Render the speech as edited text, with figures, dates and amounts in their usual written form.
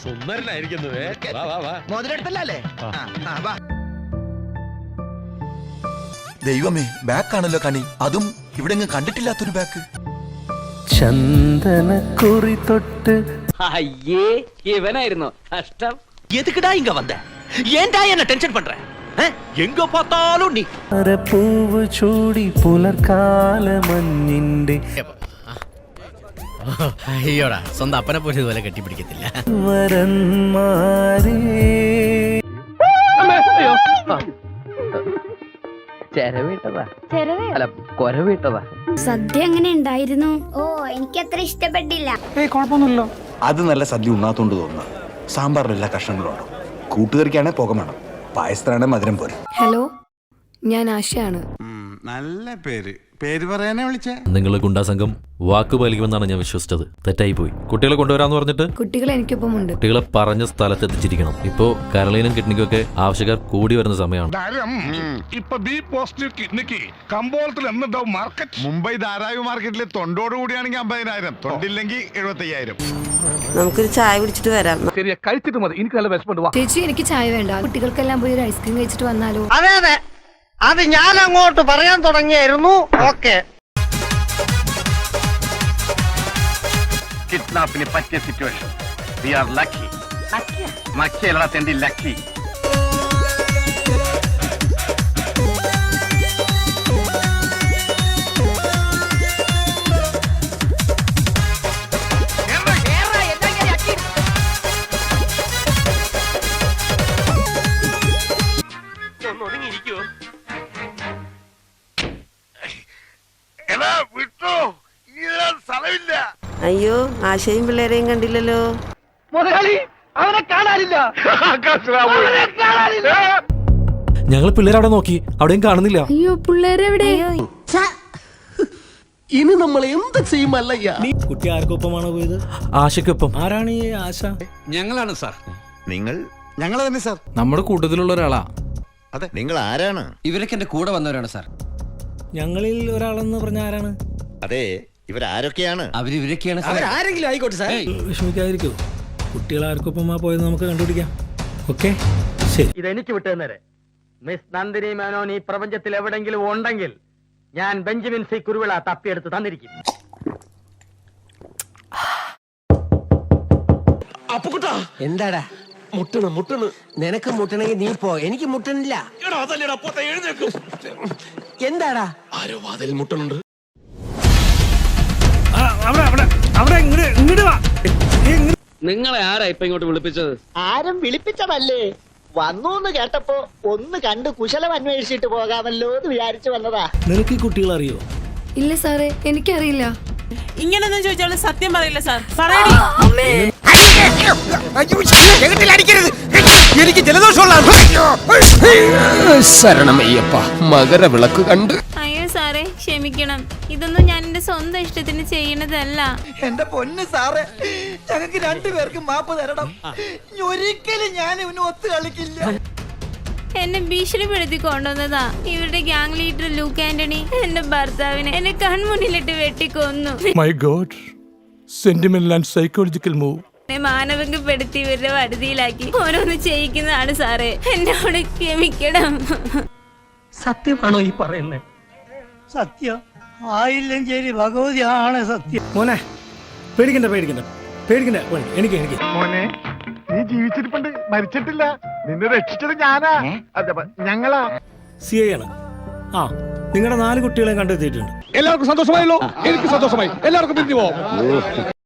സുന്ദരനായിരിക്കുന്നു. മുതലെടുത്തല്ലേ? ദൈവമേ, ബാക്കാണല്ലോ കണി. അതും ഇവിടെ കണ്ടിട്ടില്ലാത്തൊരു ബാക്ക്. ചന്ദനക്കുറി തൊട്ട് അയ്യേ ഇവനായിരുന്നു കഷ്ടം. எதுக்குடா இங்க வந்த? ஏன்டா என்ன டென்ஷன் பண்ற? எங்க பார்த்தாலும் நீ പൂവ് ചൂടി പുലർക്കാല മഞ്ഞിന്റെ അയ്യോടാ, സ്വന്തം അപ്പനെ പോലെ ഇതുപോലെ കെട്ടിപ്പിടിക്കത്തില്ല. വരന്മാരേ സദ്യ എങ്ങനെ ഉണ്ടായിരുന്നു? ഓ, എനിക്കത്ര ഇഷ്ടപ്പെട്ടില്ല. അത് നല്ല സദ്യ ഉണ്ണാത്തോണ്ട് തോന്നുന്ന സാമ്പാറിലെല്ലാ കഷ്ണങ്ങളുണ്ടോ. കൂട്ടുകറിക്കാണെ പുക വേണം, പായസത്തിനാണെ മധുരം പോരും. ഹലോ, ഞാൻ ആശയാണ്. നല്ല പേര് പറയാനാ വിളിച്ചേ. നിങ്ങൾ ഗുണ്ടാസംഘം വാക്ക് പാലിക്കുമെന്നാണ് ഞാൻ വിശ്വസിച്ചത്. തെറ്റായി പോയി. കുട്ടികളെ കൊണ്ടുവരാന്ന് പറഞ്ഞിട്ട് കുട്ടികൾ എനിക്കൊപ്പമുണ്ട്. കുട്ടികളെ പറഞ്ഞ സ്ഥലത്ത് എത്തിച്ചിരിക്കണം. ഇപ്പോ കരളീനും കിഡ്നിക്കും ഒക്കെ ആവശ്യക്കാർ കൂടി വരുന്ന സമയമാണ്. മുംബൈ ധാരാവി മാർക്കറ്റിൽ തൊണ്ടോട് കൂടിയാണെങ്കിൽ 50,000, തൊണ്ടില്ലെങ്കിൽ 75,000. നമുക്കൊരു ചായ കുടിച്ചിട്ട് വരാം. ചേച്ചി, എനിക്ക് ചായ വേണ്ട. കുട്ടികൾക്കെല്ലാം പോയി ഒരു ഐസ്ക്രീം കഴിച്ചിട്ട് വന്നാലോ? അതെ അതെ, അത് ഞാൻ അങ്ങോട്ട് പറയാൻ തുടങ്ങിയായിരുന്നു. ഓക്കെ, കിഡ്നാപ്പിന് പറ്റിയ സിറ്റുവേഷൻ. We are lucky. മക്കിയല്ല തെണ്ടി ലക്കി. അയ്യോ, ആശയും പിള്ളേരെയും കണ്ടില്ലല്ലോ. അവനെ കാണാനില്ല. ഞങ്ങൾ പിള്ളേരവിടെ നോക്കി, അവിടെയും കാണുന്നില്ല. അയ്യോ, പിള്ളേരെവിടെ? ഇനി നമ്മൾ എന്ത് ചെയ്യുമല്ലയ്യ? കുട്ടി ആർക്കൊപ്പമാണ് പോയത്? ആശയ്ക്കൊപ്പം. ആരാണ് ഈ ആശ? ഞങ്ങളാണ് സാർ. ഞങ്ങൾ തന്നെ സാർ. നമ്മുടെ കൂട്ടത്തിലുള്ള ഒരാളാ. അതെ, നിങ്ങൾ ആരാണ്? ഇവരൊക്കെ എന്റെ കൂടെ വന്നവരാണ് സാർ. ഞങ്ങളിൽ ഒരാളെന്ന് പറഞ്ഞ ആരാണ്? അതെ, ഇവരാരൊക്കെയാണ്? അവരിവരൊക്കെയാണ്. ആരെങ്കിലും ആയിക്കോട്ടെ സാർ. വിഷമിക്കാതിരിക്കോ. കുട്ടികൾ ആർക്കൊപ്പമാ പോയത് നമുക്ക് കണ്ടുപിടിക്കാം. ഓക്കെ, ശരി. ഇതെനിക്ക് വിട്ടുതന്നേരെ. മിസ് നന്ദിനി മേനോൻ ഈ പ്രപഞ്ചത്തിൽ എവിടെങ്കിലും ഉണ്ടെങ്കിൽ ഞാൻ ബെഞ്ചമിൻ സി കുരുവിള തപ്പിയെടുത്ത് തന്നിരിക്കും. എന്താടാ മുട്ടണ്? നിനക്ക് മുട്ടണെങ്കിൽ നീ പോ, എനിക്ക് മുട്ടണില്ല. എന്താടാ? ആരോ വാതിൽ മുട്ടണുണ്ട്. നിങ്ങളെ ആരാ ഇപ്പൊ ഇങ്ങോട്ട് വിളിപ്പിച്ചത്? ആരും വിളിപ്പിച്ചതല്ലേ, വന്നൂന്ന് കേട്ടപ്പോ ഒന്ന് കണ്ട് കുശലം അന്വേഷിച്ചിട്ട് പോകാമല്ലോ എന്ന് വിചാരിച്ചു വന്നതാ. നിനക്ക് ഈ കുട്ടികൾ അറിയോ? ഇല്ല സാറേ, എനിക്കറിയില്ല. ഇങ്ങനൊന്നും ചോദിച്ചാൽ സത്യം പറയില്ല സാർ. എനിക്ക് ജലദോഷമുള്ള ശരണമയ്യപ്പ, മകരവിളക്ക് കണ്ട്. അയ്യോ സാറേ, ക്ഷമിക്കണം. ഇതൊന്നും ഞാൻ എന്റെ സ്വന്തം ഇഷ്ടത്തിന് ചെയ്യണതല്ല. എന്റെ പൊന്ന് സാറേ, ഞങ്ങൾക്ക് രണ്ടുപേർക്കും മാപ്പ് തരണം. ഒരിക്കലും ഞാൻ ഇവന് ഒത്തു കളിക്കില്ല. എന്നെ ഭീഷണിപ്പെടുത്തി കൊണ്ടുവന്നതാ ഇവരുടെ ഗ്യാങ് ലീഡർ ലൂക്ക് ആന്റണി. എന്റെ ഭർത്താവിനെ എന്നെ കൺമുന്നിലിട്ട് വെട്ടിക്കൊന്നു. My God, sentimental and psychological move. എന്നെ മാനവികപ്പെടുത്തി ഇവരുടെ വരുതിയിലാക്കി ഓരോന്ന് ചെയ്യിക്കുന്നതാണ് സാറേ. എന്നോട് ക്ഷമിക്കണം. സത്യമാണോ ഈ പറയുന്നത്? സത്യം ആയില്ലെങ്കിൽ ഭഗവതിയാണ് സത്യം. മോനെ, പേടിക്കണ്ട. എനിക്ക് മോനെ, നീ ജീവിച്ചിരിപ്പുണ്ട്, മരിച്ചിട്ടില്ല. നിന്നെ രക്ഷിച്ചത് ഞാനാ, ഞങ്ങളാ. CI ആണ്. നിങ്ങളുടെ 4 കുട്ടികളെയും കണ്ടെത്തിയിട്ടുണ്ട്. എല്ലാവർക്കും സന്തോഷമായല്ലോ. എനിക്ക് സന്തോഷമായി. എല്ലാവർക്കും പിരിഞ്ഞു പോവാം.